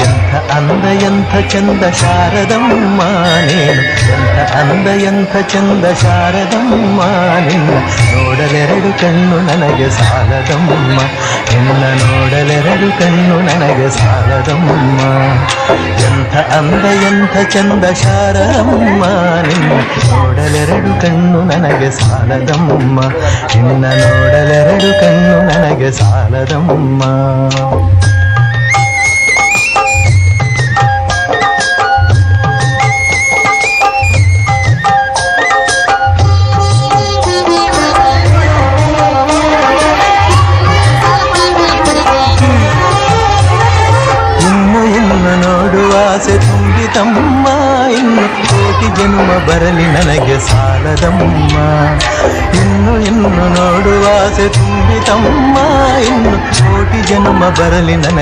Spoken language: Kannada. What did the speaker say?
ಎಂಥ ಅಂದ ಎಂಥ ಚಂದ ಶಾರದಮ್ಮ ನೀನು, ಎಂಥ ಅಂದ ಎಂಥ ಚಂದ ಶಾರದಮ್ಮ ನಿನ್ನ ನೋಡಲೆರಡು ಕಣ್ಣು ನನಗೆ ಸಾಲದಮ್ಮ, ನಿನ್ನ ನೋಡಲೆರಡು ಕಣ್ಣು ನನಗೆ ಸಾಲದಮ್ಮ. ಎಂಥ ಅಂದ ಎಂಥ ಚಂದ ಶಾರದಮ್ಮ ನಿನ್ನ ನೋಡಲೆರಡು ಕಣ್ಣು ನನಗೆ ಸಾಲದಮ್ಮ, ನಿನ್ನ ನೋಡಲೆರಡು ಕಣ್ಣು ನನಗೆ ಸಾಲದಮ್ಮ. ಆಸೆ ತುಂಬಿತಮ್ಮ, ಇನ್ನು ಕೋಟಿ ಜನ್ಮ ಬರಲಿ ನನಗೆ ಸಾಲದಮ್ಮ. ಇನ್ನು ನೋಡುವ ಆಸೆ ತುಂಬಿತಮ್ಮ, ಇನ್ನು ಕೋಟಿ ಜನ್ಮ ಬರಲಿ ನನಗೆ